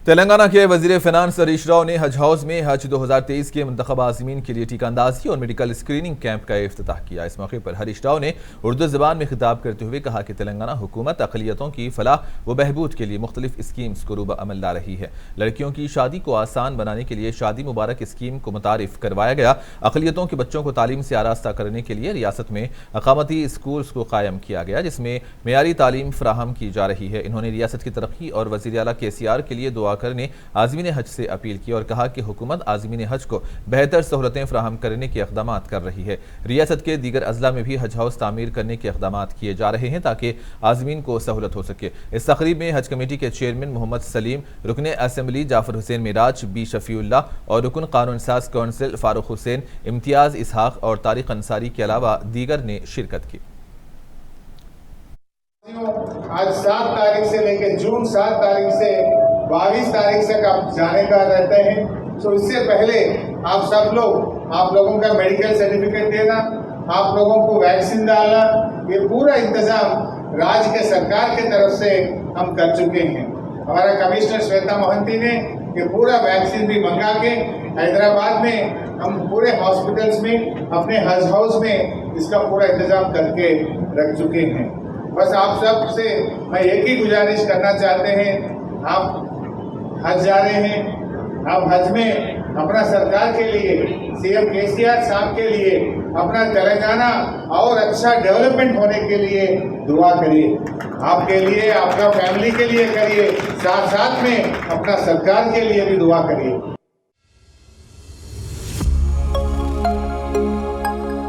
तेलंगाना के वजीर फिनांस हरीश राव ने हज हाउस में हज 2023 के मुंतखब आज़मीन के लिए टीका अंदाजी और मेडिकल स्क्रीनिंग कैंप का इफ्तिताह किया। इस मौके पर हरीश राव ने उर्दू ज़बान में खिताब करते हुए कहा कि तेलंगाना हुकूमत अक़लियतों की फलाह व बहबूद के लिए मुख्तलिफ स्कीम्स को रूब अमल ला रही है। लड़कियों की शादी को आसान बनाने के लिए शादी मुबारक स्कीम को मुतारिफ करवाया गया। अक़लियतों के बच्चों को तालीम से आरास्ता करने के लिए रियासत में अकामती स्कूल्स को कायम किया गया, जिसमें मेयारी तालीम फराहम की जा रही है। इन्होंने रियासत की तरक्की और वज़ीर आला KCR के लिए दुआ करने आज़मीन हज से अपील की और कहा कि हुकूमत आज़मीन हज को बेहतर सहूलतें फराहम करने के इक़दाम कर रही है। रियासत के दीगर अजला में भी हज हाउस तामीर करने के इक़दाम किए जा रहे हैं ताकि आज़मीन को सहूलत हो सके। इस तक़रीब में हज कमेटी के चेयरमैन मोहम्मद सलीम, रुकन असम्बली जाफर हुसैन मिराज, बी शफीउल्लाह और रुकन कानून साज कौंसिल फारूक हुसैन, इम्तियाज़ इसहाक और तारिक अंसारी के अलावा दीगर ने शिरकत की। आज 7 तारीख से लेकर जून 7 तारीख से 22 तारीख तक आप जाने का रहते हैं। तो इससे पहले आप सब लोग, आप लोगों का मेडिकल सर्टिफिकेट देना, आप लोगों को वैक्सीन डालना, ये पूरा इंतजाम राज्य के सरकार की तरफ से हम कर चुके हैं। हमारा कमिश्नर श्वेता मोहंती ने ये पूरा वैक्सीन भी मंगा के हैदराबाद में हम पूरे हॉस्पिटल्स में, अपने हज हाउस में इसका पूरा इंतजाम करके रख चुके हैं। बस आप सब से मैं एक ही गुजारिश करना चाहते हैं, आप हज जा रहे हैं, आप हज में अपना सरकार के लिए, CM KCR साहब के लिए, अपना तेलंगाना और अच्छा डेवलपमेंट होने के लिए दुआ करिए। आपके लिए, आपका फैमिली के लिए करिए, साथ साथ में अपना सरकार के लिए भी दुआ करिए।